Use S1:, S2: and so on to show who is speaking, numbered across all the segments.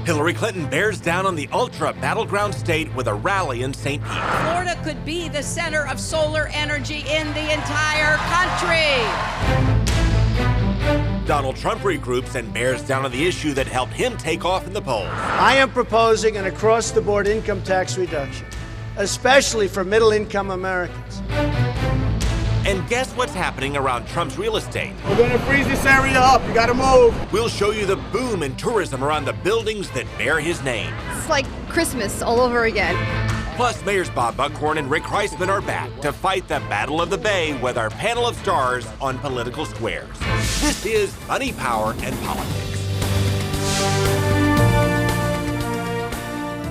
S1: Hillary Clinton bears down on the ultra battleground state with a rally in St. Pete.
S2: Florida could be the center of solar energy in the entire country.
S1: Donald Trump regroups and bears down on the issue that helped him take off in the polls.
S3: I am proposing an across-the-board income tax reduction, especially for middle-income Americans.
S1: And guess what's happening around Trump's real estate?
S4: We're gonna freeze this area up. You gotta move.
S1: We'll show you the boom in tourism around the buildings that bear his name.
S5: It's like Christmas all over again.
S1: Plus, Mayors Bob Buckhorn and Rick Kreisman are back to fight the Battle of the Bay with our panel of stars on political squares. This is Money, Power, and Politics.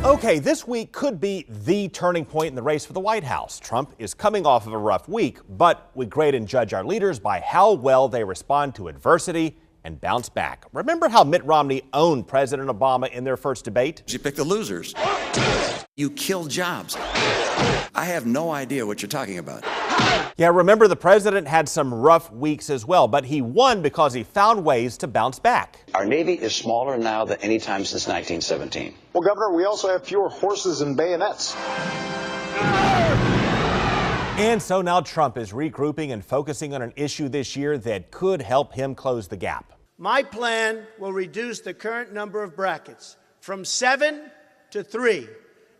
S1: Okay, this week could be the turning point in the race for the White House. Trump is coming off of a rough week, but we grade and judge our leaders by how well they respond to adversity and bounce back. Remember how Mitt Romney owned President Obama in their first debate?
S6: You pick the losers. You kill jobs. I have no idea what you're talking about.
S1: Yeah, remember the president had some rough weeks as well, but he won because he found ways to bounce back.
S7: Our Navy is smaller now than any time since 1917.
S8: Well, Governor, we also have fewer horses and bayonets.
S1: And so now Trump is regrouping and focusing on an issue this year that could help him close the gap.
S3: My plan will reduce the current number of brackets from 7 to 3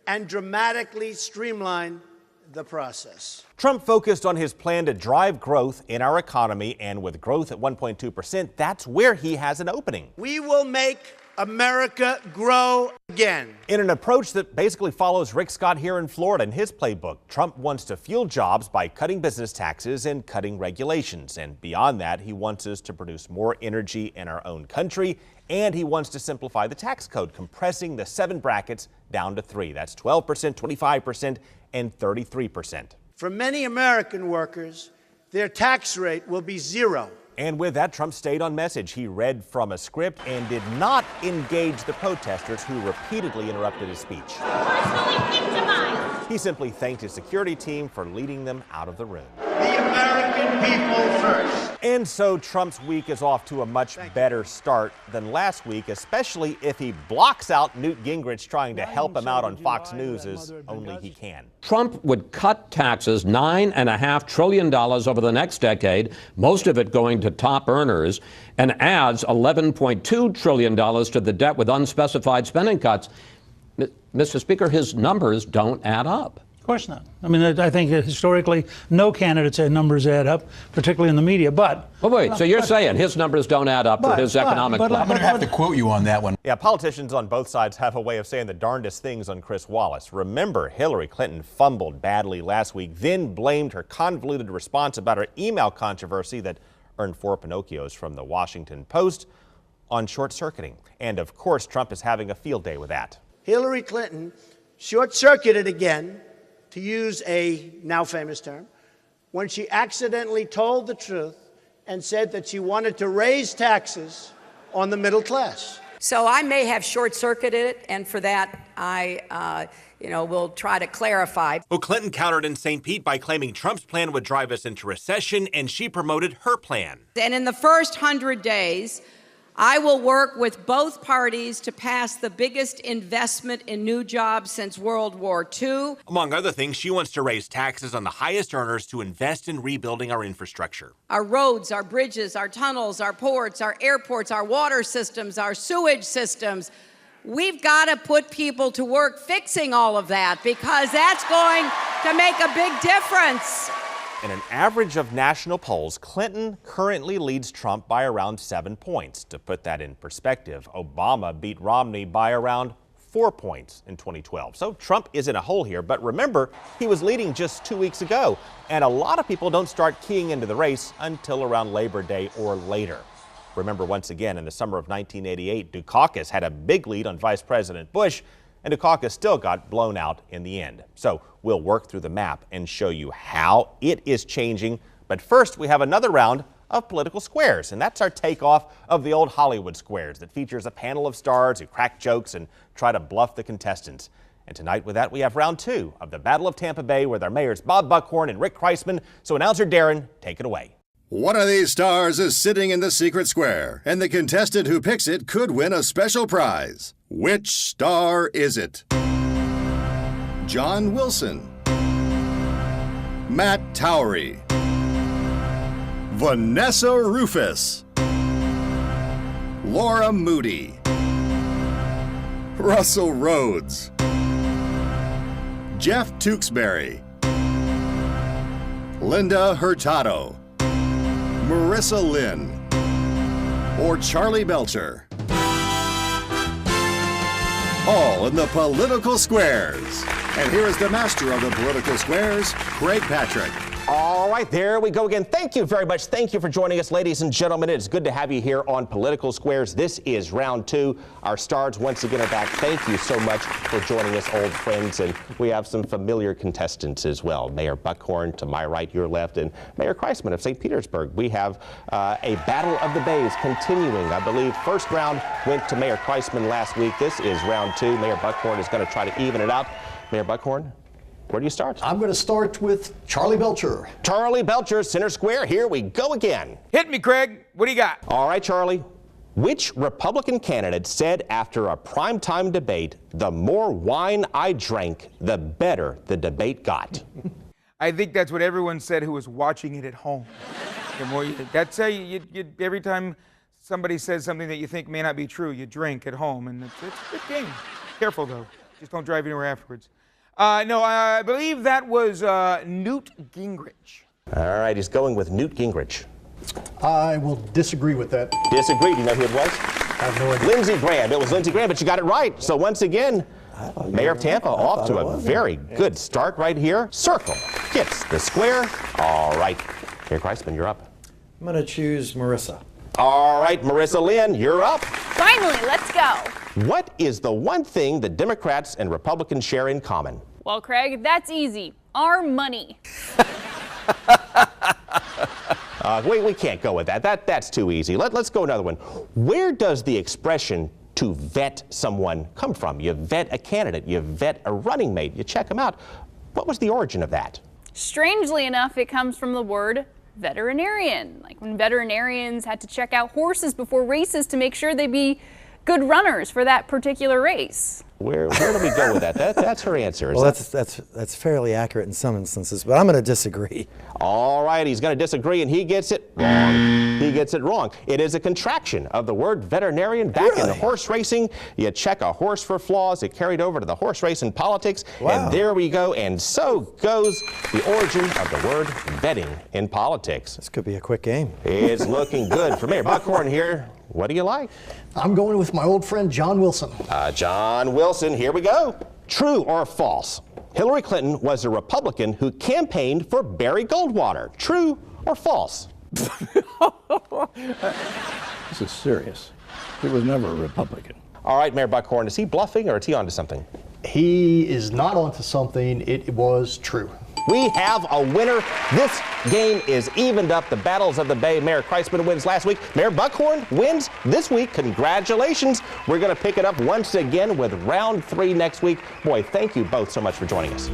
S3: and dramatically streamline the process.
S1: Trump focused on his plan to drive growth in our economy, and with growth at 1.2%, that's where he has an opening.
S3: We will make America grow again.
S1: In an approach that basically follows Rick Scott here in Florida in his playbook, Trump wants to fuel jobs by cutting business taxes and cutting regulations. And beyond that, he wants us to produce more energy in our own country, and he wants to simplify the tax code, compressing the 7 brackets down to 3. That's 12%, 25%, and 33%.
S3: For many American workers, their tax rate will be 0.
S1: And with that, Trump stayed on message. He read from a script and did not engage the protesters who repeatedly interrupted his speech.
S9: Personally victimized.
S1: He simply thanked his security team for leading them out of the room.
S3: The American people first.
S1: And so Trump's week is off to a much better start than last week, especially if he blocks out Newt Gingrich trying to help him out on Fox News as only he can.
S10: Trump would cut taxes $9.5 trillion over the next decade, most of it going to top earners, and adds $11.2 trillion to the debt with unspecified spending cuts. Mr. Speaker, his numbers don't add up.
S11: Of course not. I mean, I think historically, no candidate's numbers add up, particularly in the media. But
S10: wait, so you're saying his numbers don't add up for his economic plan?
S12: I'm going to have to quote you on that one.
S1: Yeah, politicians on both sides have a way of saying the darndest things on Chris Wallace. Remember, Hillary Clinton fumbled badly last week, then blamed her convoluted response about her email controversy that earned 4 Pinocchios from the Washington Post on short-circuiting. And of course, Trump is having a field day with that.
S3: Hillary Clinton short-circuited again, to use a now famous term, when she accidentally told the truth and said that she wanted to raise taxes on the middle class.
S2: So I may have short-circuited it, and for that, I will try to clarify.
S1: Well, Clinton countered in St. Pete by claiming Trump's plan would drive us into recession, and she promoted her plan.
S2: And in the first 100 days, I will work with both parties to pass the biggest investment in new jobs since World War II.
S1: Among other things, she wants to raise taxes on the highest earners to invest in rebuilding our infrastructure.
S2: Our roads, our bridges, our tunnels, our ports, our airports, our water systems, our sewage systems. We've got to put people to work fixing all of that, because that's going to make a big difference.
S1: In an average of national polls, Clinton currently leads Trump by around 7 points. To put that in perspective, Obama beat Romney by around 4 points in 2012. So Trump is in a hole here, but remember, he was leading just 2 weeks ago, and a lot of people don't start keying into the race until around Labor Day or later. Remember, once again, in the summer of 1988, Dukakis had a big lead on Vice President Bush, and Dukakis still got blown out in the end. So we'll work through the map and show you how it is changing. But first, we have another round of political squares, and that's our takeoff of the old Hollywood squares that features a panel of stars who crack jokes and try to bluff the contestants. And tonight with that, we have round 2 of the Battle of Tampa Bay with our mayors Bob Buckhorn and Rick Kreisman. So announcer Darren, take it away.
S13: One of these stars is sitting in the secret square, and the contestant who picks it could win a special prize.
S12: Which star is it? John Wilson, Matt Towery, Vanessa Rufus, Laura Moody, Russell Rhodes, Jeff Tewksbury, Linda Hurtado, Marissa Lynn, or Charlie Belcher. All in the political squares. And here is the master of the political squares, Craig Patrick.
S1: All right, there we go again. Thank you very much. Thank you for joining us, ladies and gentlemen. It's good to have you here on Political Squares. This is round two. Our stars once again are back. Thank you so much for joining us, old friends. And we have some familiar contestants as well. Mayor Buckhorn to my right, your left, and Mayor Kreisman of St. Petersburg. We have a battle of the bays continuing. I believe first round went to Mayor Kreisman last week. This is round two. Mayor Buckhorn is going to try to even it out. Mayor Buckhorn, where do you start?
S13: I'm going to start with Charlie Belcher.
S1: Charlie Belcher, center square. Here we go again.
S14: Hit me, Craig. What do you got?
S1: All right, Charlie. Which Republican candidate said after a primetime debate, the more wine I drank, the better the debate got?
S14: I think that's what everyone said who was watching it at home. The more that's how you every time somebody says something that you think may not be true, you drink at home, and it's a good game. Careful, though. Just don't drive anywhere afterwards. No, I believe that was Newt Gingrich.
S1: All right, he's going with Newt Gingrich.
S13: I will disagree with that.
S1: Disagree? Do you know who it was?
S13: I have no idea.
S1: Lindsey Graham. It was Lindsey Graham, but you got it right. So once again, Mayor of Tampa off to a very good start right here. Circle gets the square. All right, Mayor Kreisman, you're up.
S15: I'm going to choose Marissa.
S1: All right, Marissa Lynn, you're up.
S5: Finally, let's go.
S1: What is the one thing the Democrats and Republicans share in common?
S5: Well, Craig, that's easy. Our money.
S1: We can't go with that. That's too easy. Let's go another one. Where does the expression to vet someone come from? You vet a candidate, you vet a running mate, you check them out. What was the origin of that?
S5: Strangely enough, it comes from the word veterinarian. Like when veterinarians had to check out horses before races to make sure they'd be good runners for that particular race.
S1: Where do we go with that? That's her answer.
S15: Well, that's fairly accurate in some instances, but I'm going to disagree.
S1: All right, he's going to disagree, and he gets it wrong. He gets it wrong. It is a contraction of the word veterinarian. Back in the horse racing, you check a horse for flaws. It carried over to the horse race in politics, and there we go. And so goes the origin of the word vetting in politics.
S15: This could be a quick game.
S1: It's looking good for Mayor Buckhorn here. What do you like?
S13: I'm going with my old friend John Wilson.
S1: John Wilson, here we go. True or false? Hillary Clinton was a Republican who campaigned for Barry Goldwater. True or false?
S16: This is serious. He was never a Republican.
S1: All right, Mayor Buckhorn, is he bluffing or is he onto something?
S13: He is not onto something. It was true.
S1: We have a winner. This game is evened up. The battles of the Bay. Mayor Kreisman wins last week. Mayor Buckhorn wins this week. Congratulations. We're going to pick it up once again with round 3 next week. Boy, thank you both so much for joining us.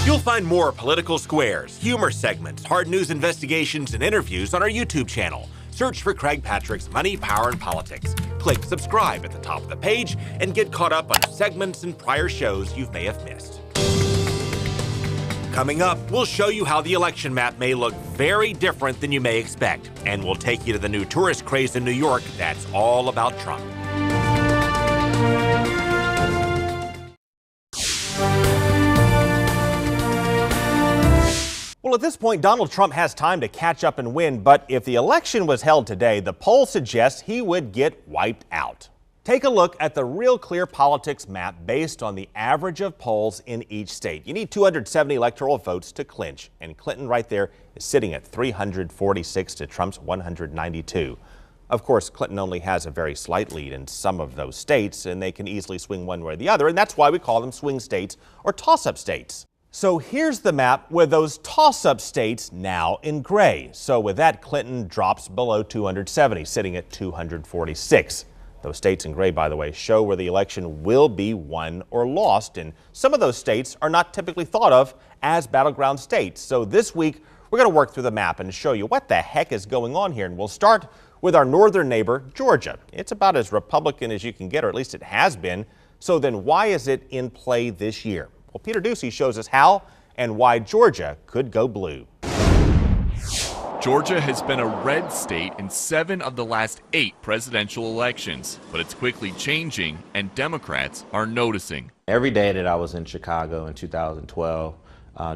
S1: You'll find more Political Squares, humor segments, hard news investigations, and interviews on our YouTube channel. Search for Craig Patrick's Money, Power, and Politics. Click subscribe at the top of the page and get caught up on segments and prior shows you may have missed. Coming up, we'll show you how the election map may look very different than you may expect. And we'll take you to the new tourist craze in New York that's all about Trump. Well, at this point, Donald Trump has time to catch up and win, but if the election was held today, the poll suggests he would get wiped out. Take a look at the Real Clear Politics map based on the average of polls in each state. You need 270 electoral votes to clinch, and Clinton right there is sitting at 346 to Trump's 192. Of course, Clinton only has a very slight lead in some of those states, and they can easily swing one way or the other, and that's why we call them swing states or toss-up states. So here's the map with those toss-up states now in gray. So with that, Clinton drops below 270, sitting at 246. Those states in gray, by the way, show where the election will be won or lost, and some of those states are not typically thought of as battleground states. So this week, we're going to work through the map and show you what the heck is going on here, and we'll start with our northern neighbor, Georgia. It's about as Republican as you can get, or at least it has been. So then why is it in play this year? Well, Peter Ducey shows us how and why Georgia could go blue.
S17: Georgia has been a red state in 7 of the last 8 presidential elections, but it's quickly changing, and Democrats are noticing.
S18: Every day that I was in Chicago in 2012,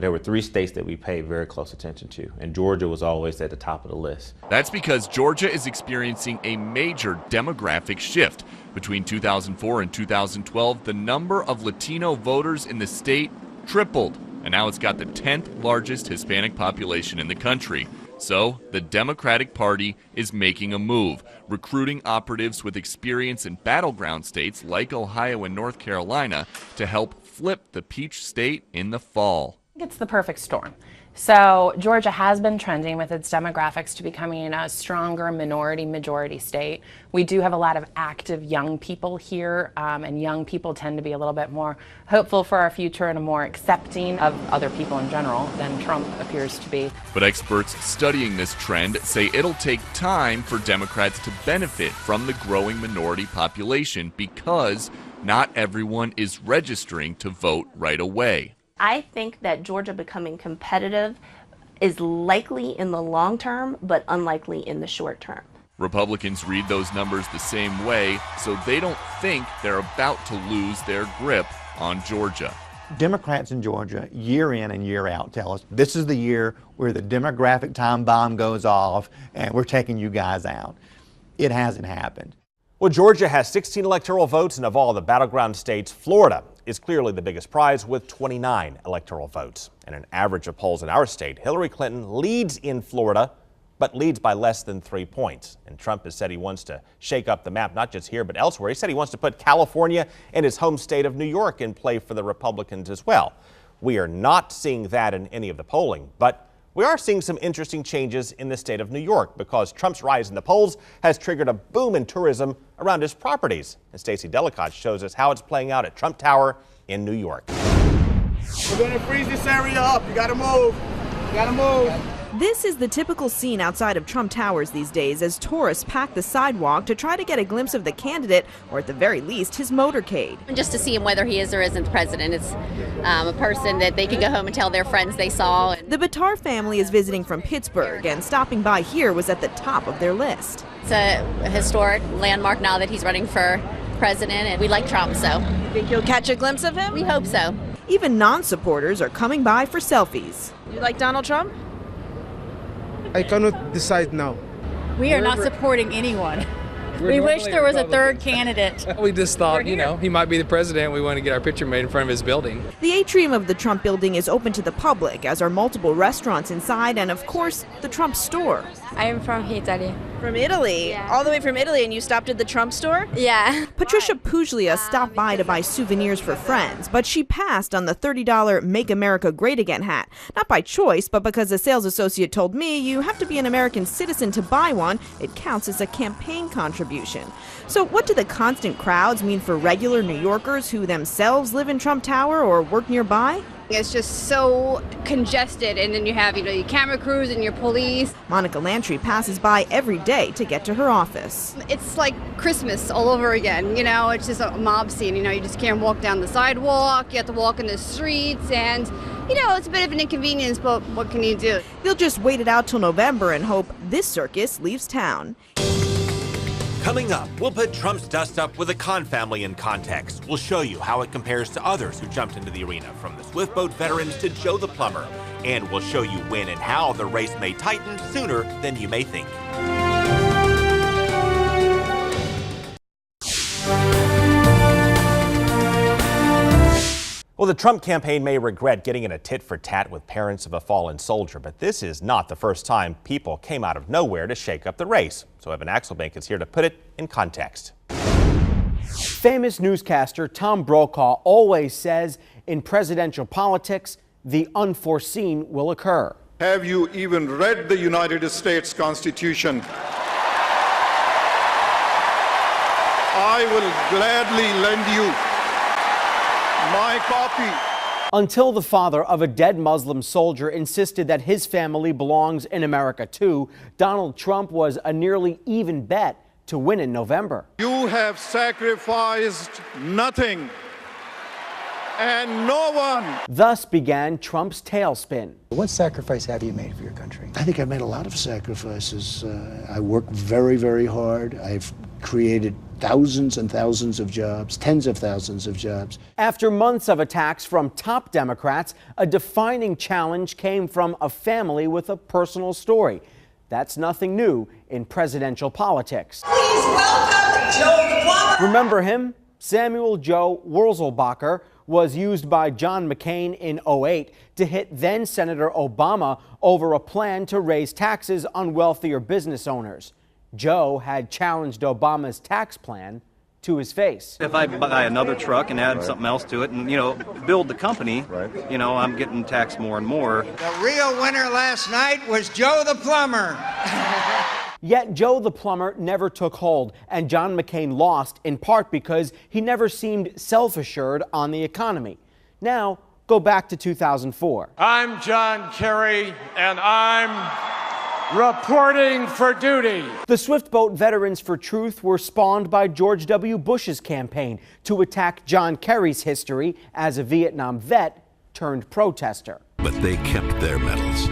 S18: there were 3 states that we paid very close attention to, and Georgia was always at the top of the list.
S17: That's because Georgia is experiencing a major demographic shift. Between 2004 and 2012, the number of Latino voters in the state tripled, and now it's got the 10th largest Hispanic population in the country. So, the Democratic Party is making a move, recruiting operatives with experience in battleground states like Ohio and North Carolina to help flip the peach state in the fall.
S19: It's the perfect storm. So Georgia has been trending with its demographics to becoming a stronger minority-majority state. We do have a lot of active young people here, and young people tend to be a little bit more hopeful for our future and more accepting of other people in general than Trump appears to be.
S17: But experts studying this trend say it'll take time for Democrats to benefit from the growing minority population because not everyone is registering to vote right away.
S20: I think that Georgia becoming competitive is likely in the long term, but unlikely in the short term.
S17: Republicans read those numbers the same way, so they don't think they're about to lose their grip on Georgia.
S21: Democrats in Georgia, year in and year out, tell us this is the year where the demographic time bomb goes off and we're taking you guys out. It hasn't happened.
S1: Well, Georgia has 16 electoral votes, and of all the battleground states, Florida is clearly the biggest prize with 29 electoral votes. And an average of polls in our state, Hillary Clinton leads in Florida, but leads by less than 3 points. And Trump has said he wants to shake up the map, not just here, but elsewhere. He said he wants to put California and his home state of New York in play for the Republicans as well. We are not seeing that in any of the polling, but we are seeing some interesting changes in the state of New York because Trump's rise in the polls has triggered a boom in tourism around his properties. And Stacey Delicott shows us how it's playing out at Trump Tower in New York.
S4: We're gonna freeze this area up. You gotta move. You gotta move.
S22: This is the typical scene outside of Trump Towers these days as tourists pack the sidewalk to try to get a glimpse of the candidate, or at the very least, his motorcade.
S23: Just to see him whether he is or isn't president. It's a person that they can go home and tell their friends they saw.
S22: The Bitar family is visiting from Pittsburgh, and stopping by here was at the top of their list.
S23: It's a historic landmark now that he's running for president, and we like Trump, so.
S22: Think you'll catch a glimpse of him?
S23: We hope so.
S22: Even non-supporters are coming by for selfies. You like Donald Trump?
S24: I cannot decide now.
S25: We are not supporting anyone. We wish there was a third candidate.
S26: We just thought, you know, he might be the president. We want to get our picture made in front of his building.
S22: The atrium of the Trump building is open to the public, as are multiple restaurants inside and, of course, the Trump store.
S27: I am from Italy.
S22: From Italy? Yeah. All the way from Italy, and you stopped at the Trump store?
S27: Yeah.
S22: Patricia Puglia stopped by to buy souvenirs for friends, but she passed on the $30 Make America Great Again hat. Not by choice, but because a sales associate told me you have to be an American citizen to buy one. It counts as a campaign contribution. So what do the constant crowds mean for regular New Yorkers who themselves live in Trump Tower or work nearby?
S28: It's just so congested, and then you have, your camera crews and your police.
S22: Monica Lantry passes by every day to get to her office.
S28: It's like Christmas all over again, it's just a mob scene, you just can't walk down the sidewalk, you have to walk in the streets, and, it's a bit of an inconvenience, but what can you do?
S22: They'll just wait it out till November and hope this circus leaves town.
S1: Coming up, we'll put Trump's dust-up with the Khan family in context. We'll show you how it compares to others who jumped into the arena, from the Swift boat veterans to Joe the plumber. And we'll show you when and how the race may tighten sooner than you may think. Well, the Trump campaign may regret getting in a tit-for-tat with parents of a fallen soldier, but this is not the first time people came out of nowhere to shake up the race. So Evan Axelbank is here to put it in context.
S29: Famous newscaster Tom Brokaw always says in presidential politics, the unforeseen will occur.
S8: Have you even read the United States Constitution? I will gladly lend you my copy.
S29: Until the father of a dead Muslim soldier insisted that his family belongs in America too, Donald Trump was a nearly even bet to win in November.
S8: You have sacrificed nothing and no one.
S29: Thus began Trump's tailspin.
S2: What sacrifice have you made for your country?
S3: I think I've made a lot of sacrifices. I work very, very hard. I've created thousands and thousands of jobs, tens of thousands of jobs.
S29: After months of attacks from top Democrats, a defining challenge came from a family with a personal story. That's nothing new in presidential politics.
S6: Please welcome Joe the Plumber.
S29: Remember him? Samuel Joe Wurzelbacher was used by John McCain in 2008 to hit then-Senator Obama over a plan to raise taxes on wealthier business owners. Joe had challenged Obama's tax plan to his face.
S7: If I buy another truck and add something else to it and, build the company, I'm getting taxed more and more.
S6: The real winner last night was Joe the Plumber.
S29: Yet Joe the Plumber never took hold, and John McCain lost in part because he never seemed self-assured on the economy. Now, go back to 2004.
S9: I'm John Kerry, and I'm reporting for duty.
S29: The Swiftboat Veterans for Truth were spawned by George W. Bush's campaign to attack John Kerry's history as a Vietnam vet turned protester.
S10: But they kept their medals.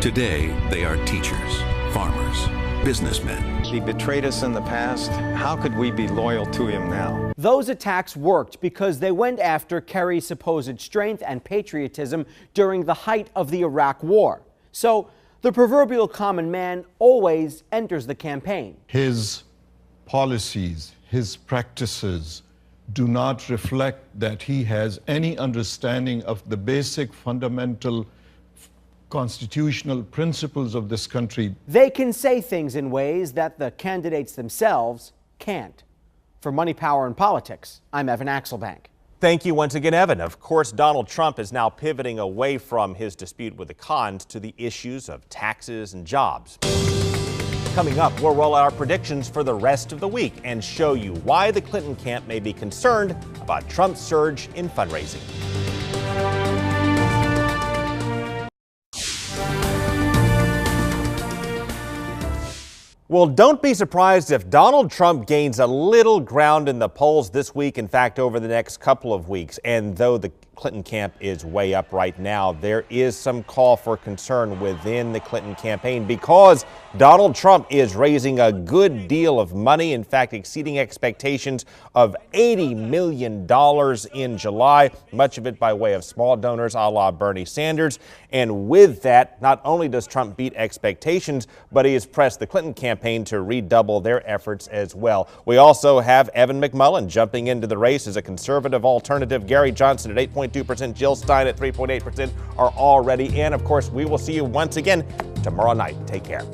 S10: Today, they are teachers, farmers, businessmen.
S11: He betrayed us in the past. How could we be loyal to him now?
S29: Those attacks worked because they went after Kerry's supposed strength and patriotism during the height of the Iraq War. So the proverbial common man always enters the campaign.
S8: His policies, his practices do not reflect that he has any understanding of the basic fundamental constitutional principles of this country.
S29: They can say things in ways that the candidates themselves can't. For Money, Power, and Politics, I'm Evan Axelbank.
S1: Thank you once again, Evan. Of course, Donald Trump is now pivoting away from his dispute with the cons to the issues of taxes and jobs. Coming up, we'll roll out our predictions for the rest of the week and show you why the Clinton camp may be concerned about Trump's surge in fundraising. Well, don't be surprised if Donald Trump gains a little ground in the polls this week, in fact, over the next couple of weeks. And though the Clinton camp is way up right now, there is some call for concern within the Clinton campaign because Donald Trump is raising a good deal of money, in fact, exceeding expectations of $80 million in July, much of it by way of small donors a la Bernie Sanders. And with that, not only does Trump beat expectations, but he has pressed the Clinton campaign to redouble their efforts as well. We also have Evan McMullen jumping into the race as a conservative alternative. Gary Johnson at 8.2%, Jill Stein at 3.8% are already in. Of course, we will see you once again tomorrow night. Take care.